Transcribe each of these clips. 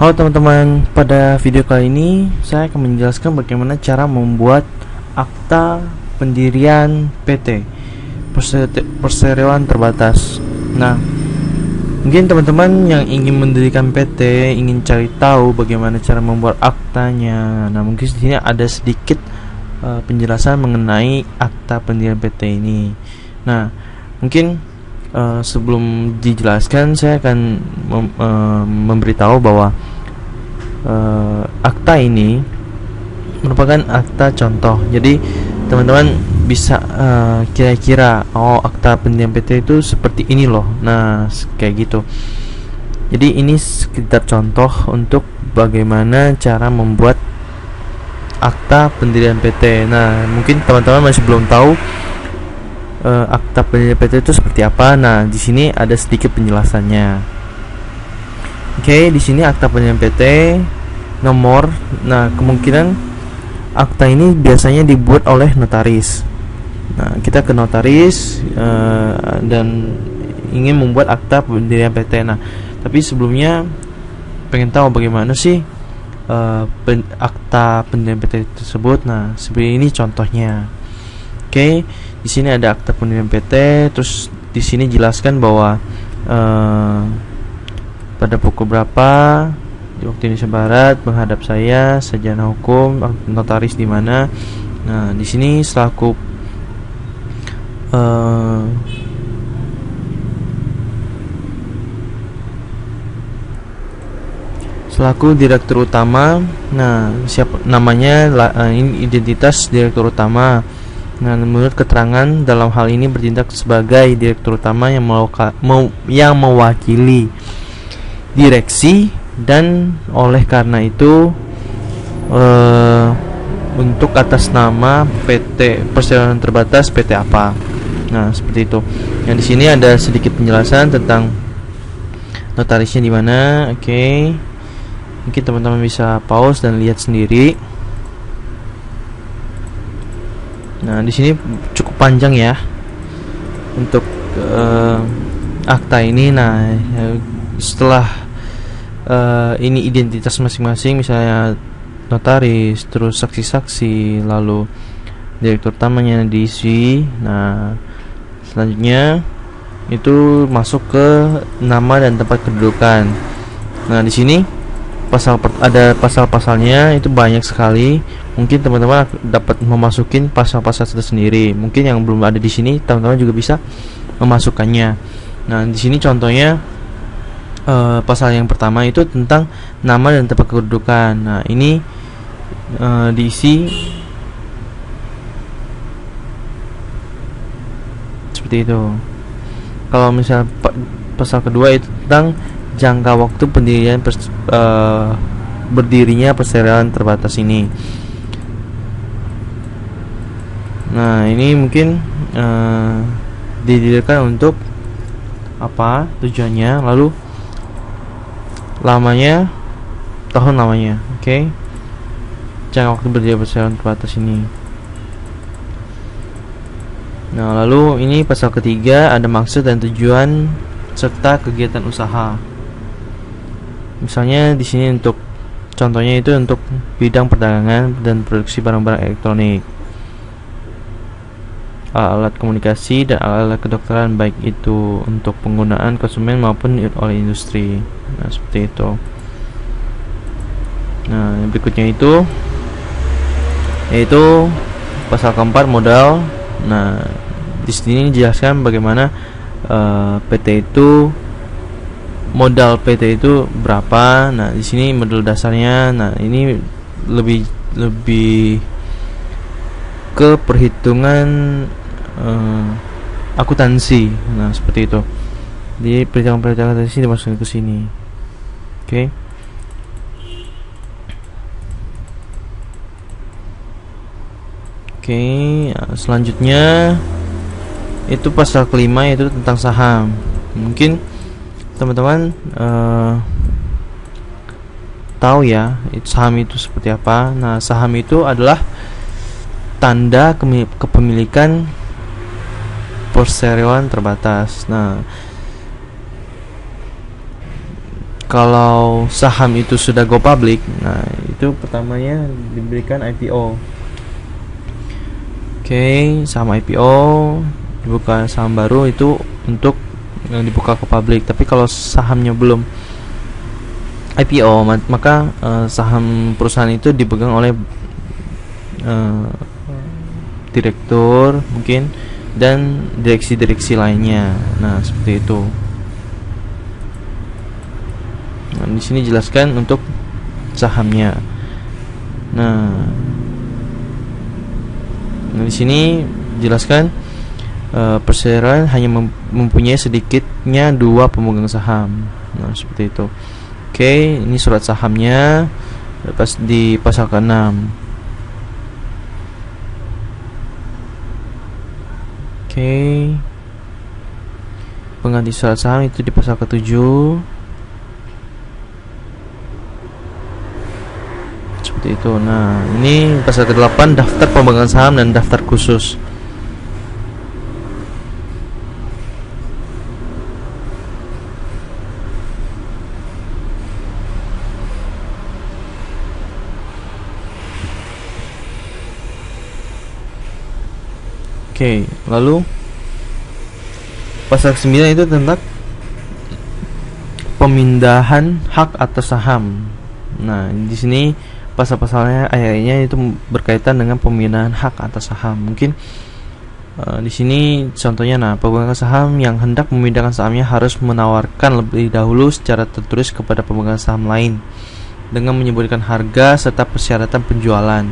Halo teman-teman, pada video kali ini saya akan menjelaskan bagaimana cara membuat akta pendirian PT Perseroan Terbatas. Nah, mungkin teman-teman yang ingin mendirikan PT ingin cari tahu bagaimana cara membuat aktanya. Nah, mungkin di sini ada sedikit penjelasan mengenai akta pendirian PT ini. Nah, mungkin sebelum dijelaskan saya akan memberitahu bahwa akta ini merupakan akta contoh. Jadi teman-teman bisa kira-kira akta pendirian PT itu seperti ini loh. Nah, kayak gitu. Jadi ini sekitar contoh untuk bagaimana cara membuat akta pendirian PT. Nah, mungkin teman-teman masih belum tahu akta pendirian PT itu seperti apa. Nah, di sini ada sedikit penjelasannya. Oke, di sini akta pendirian PT nomor. Nah, kemungkinan akta ini biasanya dibuat oleh notaris. Nah, kita ke notaris dan ingin membuat akta pendirian PT. Nah, tapi sebelumnya pengen tahu bagaimana sih akta pendirian PT tersebut. Nah, seperti ini contohnya. Oke, di sini ada akta pendirian PT. Terus di sini jelaskan bahwa pada pukul berapa di waktu Indonesia Barat menghadap saya sarjana hukum, notaris di mana. Nah, di sini selaku direktur utama. Nah, siapa namanya? Ini identitas direktur utama. Nah, menurut keterangan dalam hal ini bertindak sebagai direktur utama yang mewakili direksi, dan oleh karena itu untuk atas nama PT Perseroan Terbatas PT apa. Nah, seperti itu. Yang di sini ada sedikit penjelasan tentang notarisnya di mana. Oke. Mungkin teman-teman bisa pause dan lihat sendiri. Nah, di sini cukup panjang ya untuk akta ini. Nah, setelah ini identitas masing-masing, misalnya notaris, terus saksi-saksi, lalu direktur utamanya diisi. Nah, selanjutnya itu masuk ke nama dan tempat kedudukan. Nah, di sini ada pasal-pasalnya, itu banyak sekali. Mungkin teman-teman dapat memasukin pasal-pasal tersendiri. Mungkin yang belum ada di sini, teman-teman juga bisa memasukkannya. Nah, di sini contohnya pasal yang pertama itu tentang nama dan tempat kedudukan. Nah, ini diisi seperti itu. Kalau misalnya pasal kedua itu tentang jangka waktu pendirian berdirinya Perseroan Terbatas ini. Nah, ini mungkin didirikan untuk apa tujuannya, lalu lamanya, tahun lamanya. Oke. Jangka waktu berdirinya Perseroan Terbatas ini. Nah, lalu ini pasal ketiga ada maksud dan tujuan serta kegiatan usaha. Misalnya di sini untuk contohnya itu untuk bidang perdagangan dan produksi barang-barang elektronik, alat komunikasi dan alat kedokteran, baik itu untuk penggunaan konsumen maupun oleh industri. Nah, seperti itu. Nah, yang berikutnya itu yaitu pasal keempat, modal. Nah, di sini dijelaskan bagaimana PT itu, modal PT itu berapa. Nah, di sini modal dasarnya. Nah, ini lebih ke perhitungan akuntansi. Nah, seperti itu. Di perhitungan akuntansi dimasukkan ke sini. Oke. Oke, selanjutnya itu pasal kelima, yaitu tentang saham. Mungkin teman-teman tahu ya saham itu seperti apa. Nah, saham itu adalah tanda kepemilikan Perseroan Terbatas. Nah, kalau saham itu sudah go public, nah itu pertamanya diberikan IPO. Oke, saham IPO dibuka saham baru itu untuk dibuka ke publik. Tapi kalau sahamnya belum IPO, maka saham perusahaan itu dipegang oleh direktur mungkin dan direksi-direksi lainnya. Nah, seperti itu. Nah, di sini jelaskan untuk sahamnya. Nah, di sini jelaskan perseroan hanya mempunyai sedikitnya 2 pemegang saham. Nah, seperti itu. Oke, ini surat sahamnya pas di pasal ke-6. Oke. Pengganti surat saham itu di pasal ke-7. Seperti itu. Nah, ini pasal ke-8 daftar pemegang saham dan daftar khusus. Oke, lalu pasal 9 itu tentang pemindahan hak atas saham. Nah, di sini pasal-pasalnya ayatnya itu berkaitan dengan pemindahan hak atas saham. Mungkin di sini contohnya, pemegang saham yang hendak memindahkan sahamnya harus menawarkan lebih dahulu secara tertulis kepada pemegang saham lain dengan menyebutkan harga serta persyaratan penjualan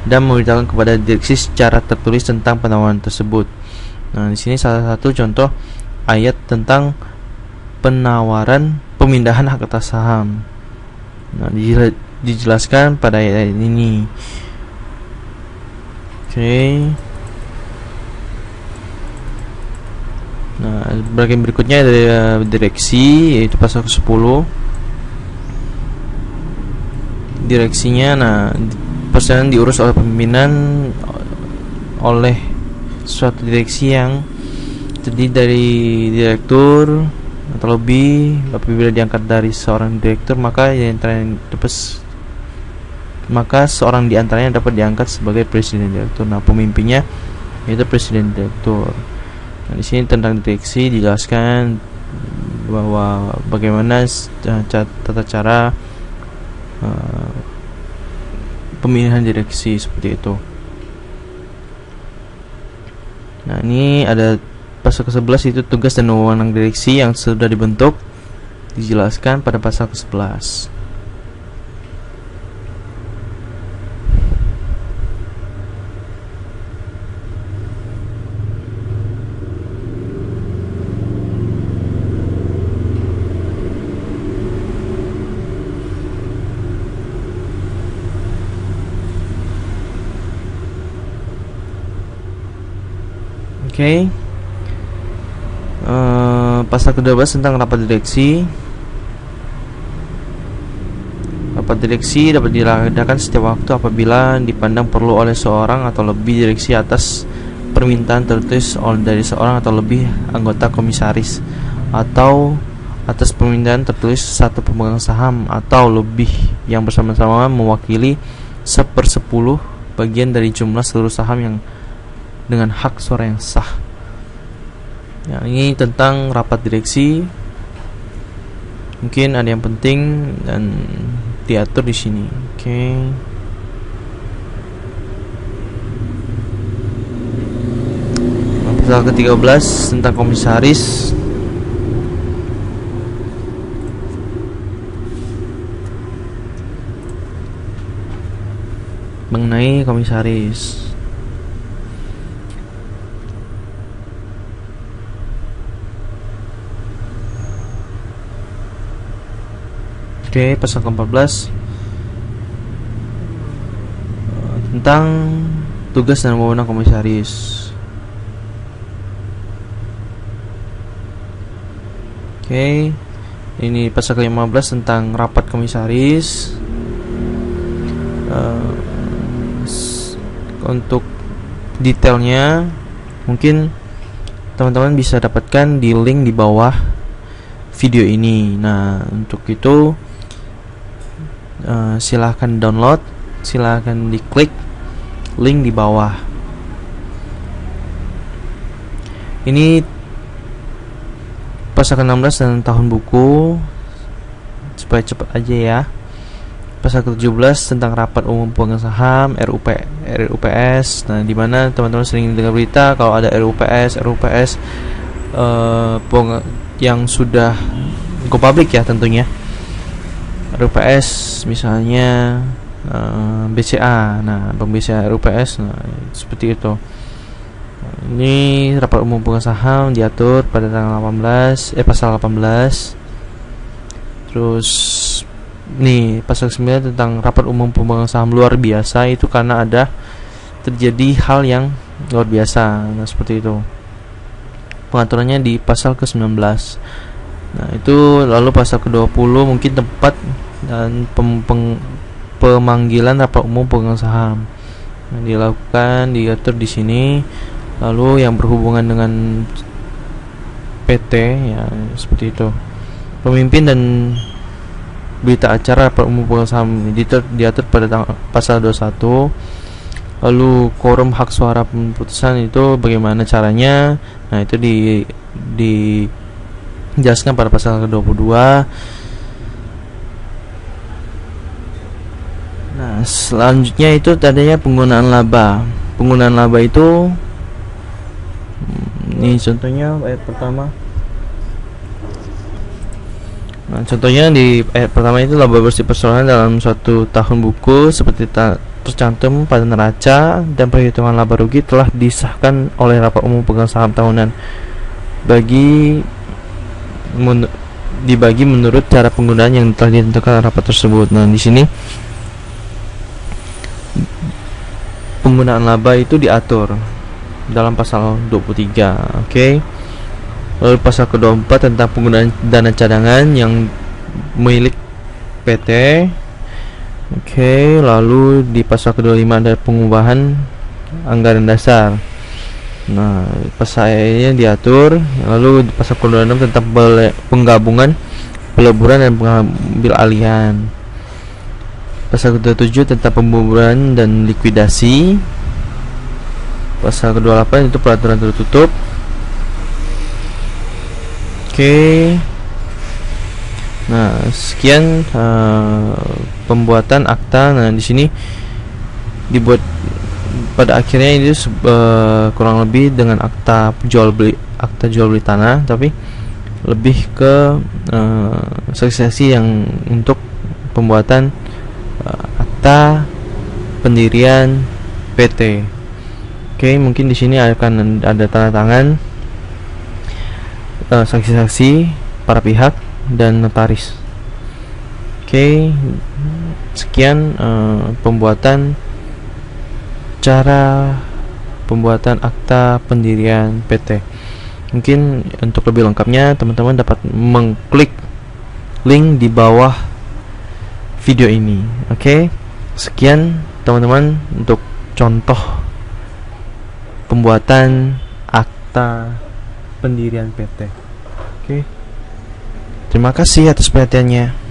dan memberitahukan kepada direksi secara tertulis tentang penawaran tersebut. Nah, di sini salah satu contoh ayat tentang penawaran pemindahan hak atas saham. Nah, dijelaskan pada ayat ini. Oke. Nah, bagian berikutnya ada direksi, yaitu pasal ke-10. Direksinya, perseroan diurus oleh pimpinan oleh suatu direksi yang terdiri dari direktur atau lebih. Apabila diangkat dari seorang direktur, maka seorang di antaranya dapat diangkat sebagai presiden direktur. Nah, pemimpinnya yaitu presiden direktur. Nah, di sini tentang direksi dijelaskan bahwa bagaimana tata cara pemilihan direksi seperti itu. Nah, ini ada pasal ke-11 itu tugas dan wewenang direksi yang sudah dibentuk, dijelaskan pada pasal ke-11. Oke. Pasal ke-12 tentang rapat direksi. Rapat direksi dapat diadakan setiap waktu apabila dipandang perlu oleh seorang atau lebih direksi atas permintaan tertulis dari seorang atau lebih anggota komisaris, atau atas permintaan tertulis satu pemegang saham atau lebih yang bersama-sama mewakili 1/10 bagian dari jumlah seluruh saham yang dengan hak suara yang sah. Ya, ini tentang rapat direksi. Mungkin ada yang penting dan diatur di sini. Oke. Pasal ke-13 tentang komisaris. Mengenai komisaris. Oke, pasal ke-14 tentang tugas dan wewenang komisaris. Oke, ini pasal ke-15 tentang rapat komisaris. Untuk detailnya mungkin teman-teman bisa dapatkan di link di bawah video ini. Nah, untuk itu silahkan download, silahkan diklik link di bawah. Ini pasal ke-16 dan tahun buku, supaya cepat aja ya. Pasal ke-17 tentang rapat umum pemegang saham, RUPS. Nah, di mana teman-teman sering dengar berita kalau ada RUPS yang sudah go public ya tentunya. RUPS misalnya BCA. Nah, Bank BCA RUPS, nah seperti itu. Ini rapat umum pemegang saham diatur pada tanggal 18 pasal 18. Terus nih pasal 9 tentang rapat umum pemegang saham luar biasa, itu karena ada terjadi hal yang luar biasa. Nah, seperti itu. Pengaturannya di pasal ke-19. Nah, itu lalu pasal ke-20 mungkin tempat dan pemanggilan rapat umum pemegang saham. Nah, diatur di sini. Lalu yang berhubungan dengan PT ya seperti itu. Pemimpin dan berita acara rapat umum pemegang saham diatur pada pasal 21. Lalu quorum hak suara pemutusan itu bagaimana caranya? Nah, itu dijelaskan pada pasal ke-22. Nah, selanjutnya itu tadinya penggunaan laba. Penggunaan laba itu ini contohnya ayat pertama. Nah, contohnya di ayat pertama itu laba bersih perseroan dalam suatu tahun buku seperti tercantum pada neraca, dan perhitungan laba rugi telah disahkan oleh rapat umum pemegang saham tahunan dibagi menurut cara penggunaan yang telah ditentukan rapat tersebut. Nah, di sini penggunaan laba itu diatur dalam pasal 23. Oke. Lalu pasal ke-24 tentang penggunaan dana cadangan yang milik PT. Oke, lalu di pasal ke-25 ada pengubahan anggaran dasar. Nah, pasal ini diatur. Lalu di pasal ke-26 tentang penggabungan, peleburan dan pengambil alihan. Pasal ke-27 tentang pembubaran dan likuidasi. Pasal ke-28 itu peraturan tertutup. Oke. Nah, sekian pembuatan akta. Nah, di sini dibuat pada akhirnya ini kurang lebih dengan akta jual beli tanah, tapi lebih ke saksi-saksi yang untuk pembuatan akta pendirian PT. Oke, mungkin di sini akan ada tanda tangan saksi-saksi, para pihak, dan notaris. Oke, sekian cara pembuatan akta pendirian PT. Mungkin untuk lebih lengkapnya teman-teman dapat mengklik link di bawah video ini. Oke, sekian teman-teman untuk contoh pembuatan akta pendirian PT. Oke. Terima kasih atas perhatiannya.